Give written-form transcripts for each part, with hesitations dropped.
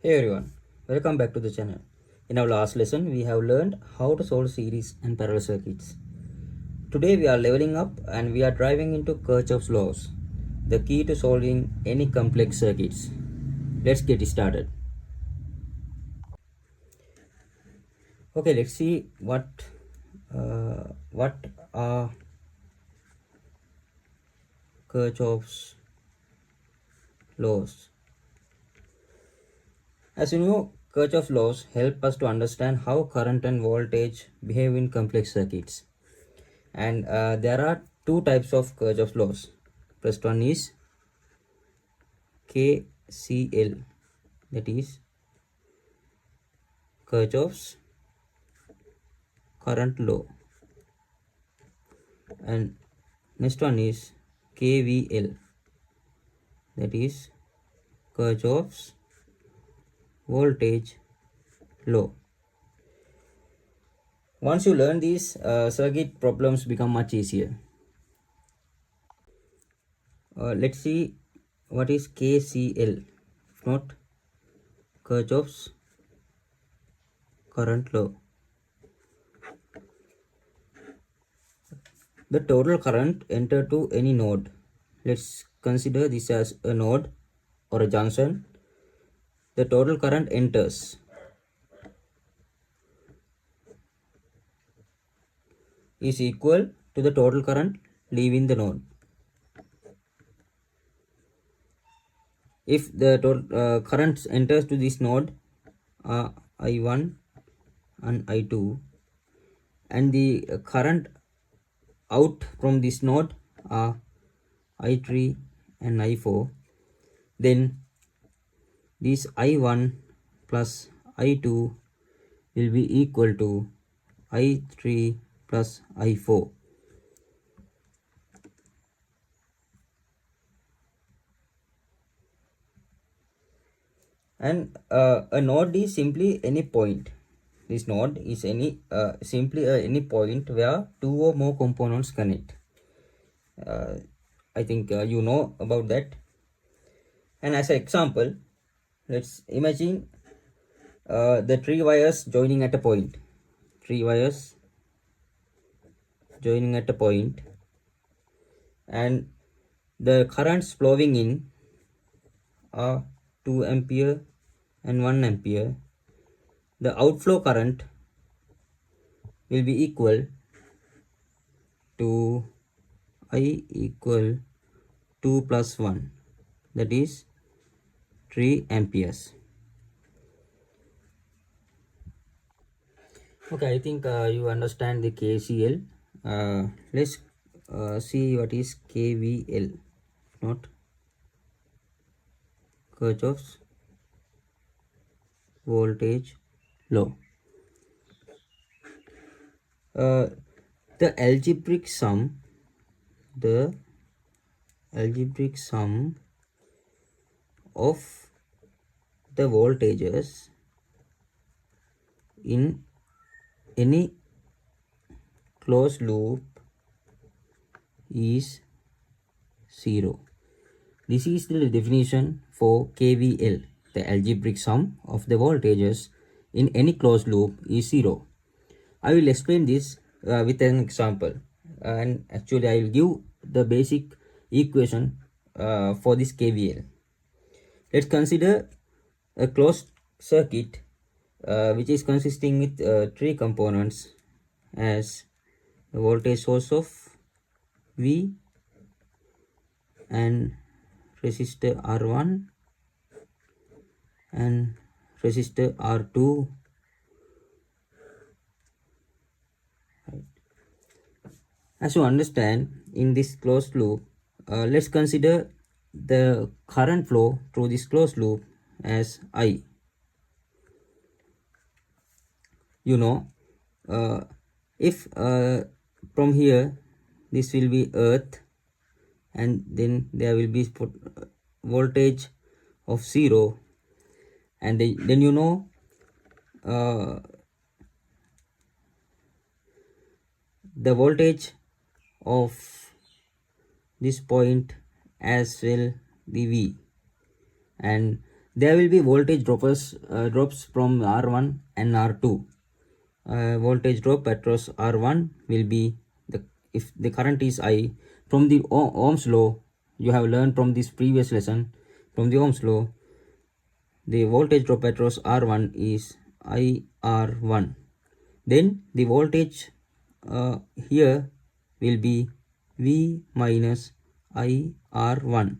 Hey everyone, welcome back to the channel. In our last lesson, we have learned how to solve series and parallel circuits. Today we are leveling up and we are driving into Kirchhoff's laws, the key to solving any complex circuits. Let's get started. Okay, let's see what are Kirchhoff's laws. As you know, Kirchhoff's laws help us to understand how current and voltage behave in complex circuits. And there are two types of Kirchhoff's laws. First one is KCL, that is Kirchhoff's current law, and next one is KVL, that is Kirchhoff's voltage law. Once you learn these, circuit problems become much easier. Let's see what is KCL, if not Kirchhoff's current law. The total current entered to any node. Let's consider this as a node or a junction. The total current enters is equal to the total current leaving the node. If the total current enters to this node I1 and I2, and the current out from this node are I3 and I4, then this I1 plus I2 will be equal to I3 plus I4. And a node is simply any point. This node is simply any point where two or more components connect. I think you know about that. And as an example, let's imagine the three wires joining at a point. Three wires joining at a point, and the currents flowing in are 2 ampere and 1 ampere. The outflow current will be equal to I equal 2 plus 1, that is 3 amperes. Okay, I think you understand the KCL. Let's see what is KVL, not Kirchhoff's voltage law. The algebraic sum of the voltages in any closed loop is 0. This is the definition for KVL. The algebraic sum of the voltages in any closed loop is 0. I will explain this with an example, and actually I will give the basic equation for this KVL. Let's consider a closed circuit which is consisting with three components as the voltage source of V and resistor R1 and resistor R2. As you understand, in this closed loop, let's consider the current flow through this closed loop as I. You know, if from here this will be earth, and then there will be voltage of 0, and then you know the voltage of this point as well, the V, and There will be voltage drops from R1 and R2. Voltage drop across R1 will be if the current is I. From the Ohm's law, you have learned from this previous lesson, from the Ohm's law, the voltage drop across R1 is IR1. Then the voltage here will be V minus IR1,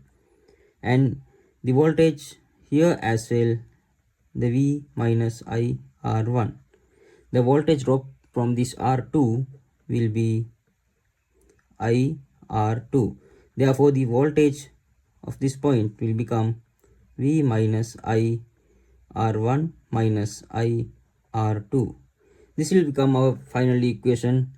and the voltage here as well, the V minus IR1. The voltage drop from this R2 will be IR2. Therefore, the voltage of this point will become V minus IR1 minus IR2. This will become our final equation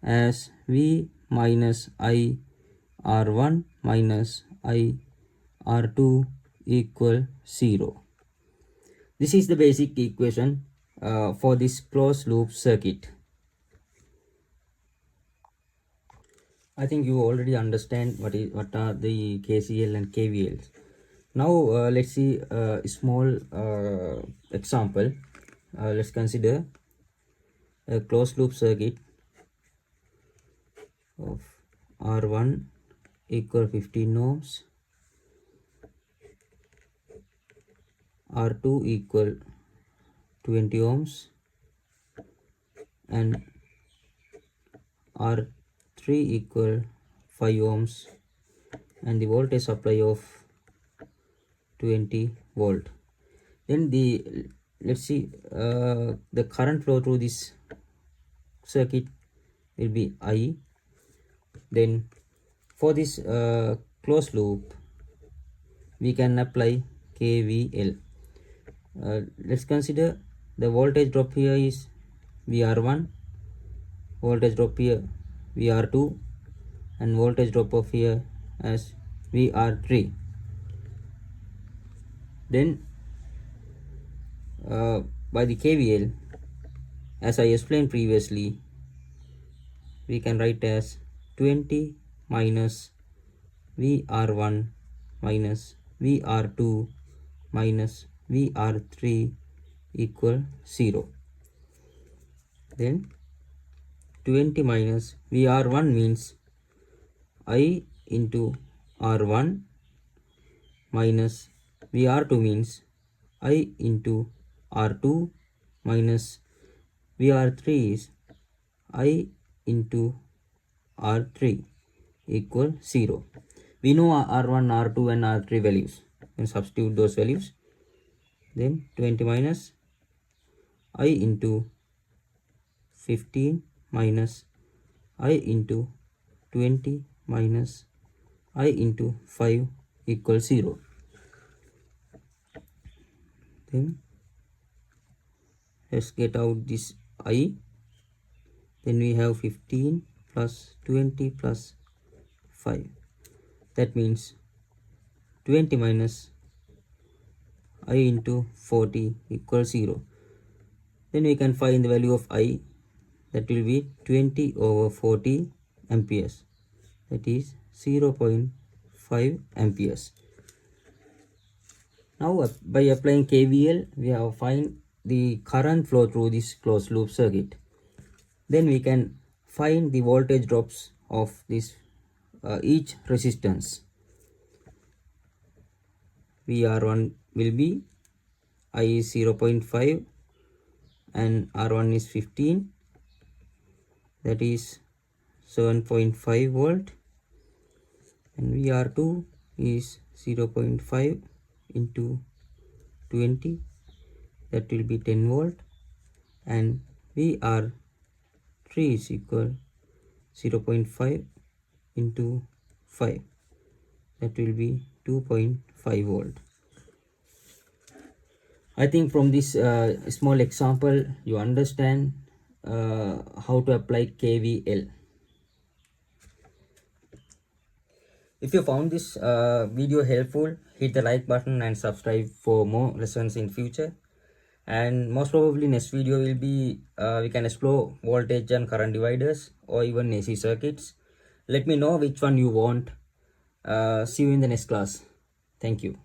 as V minus IR1 minus IR2 equal 0. This is the basic equation for this closed loop circuit. I think you already understand what are the KCL and KVLs. Now let's see a small example. Let's consider a closed loop circuit of R1 equal 15 ohms, R2 equal 20 ohms, and R3 equal 5 ohms, and the voltage supply of 20 volt. Then let's see the current flow through this circuit will be I. Then for this closed loop we can apply KVL. Let's consider the voltage drop here is VR1, voltage drop here VR2, and voltage drop of here as VR3. Then by the KVL, as I explained previously, we can write as 20 minus VR1 minus VR2 minus VR3 equal 0. Then 20 minus VR1 means I into R1 minus VR2 means I into R2 minus VR3 is I into R3 equal 0. We know R1, R2 and R3 values. And substitute those values. Then 20 minus I into 15 minus I into 20 minus I into 5 equals 0. Then let's get out this I. Then we have 15 plus 20 plus 5. That means 20 minus I into 40 equals 0. Then we can find the value of I. That will be 20 over 40 amperes. That is 0.5 amperes. Now by applying KVL, we have find the current flow through this closed loop circuit. Then we can find the voltage drops of this each resistance. VR1 will be I is 0.5 and R1 is 15, that is 7.5 volt, and VR2 is 0.5 into 20, that will be 10 volt, and VR3 is equal 0.5 into 5, that will be 2.5 volt. I think from this small example you understand how to apply KVL. If you found this video helpful, hit the like button and subscribe for more lessons in future. And most probably next video will be we can explore voltage and current dividers or even AC circuits. Let me know which one you want. See you in the next class. Thank you.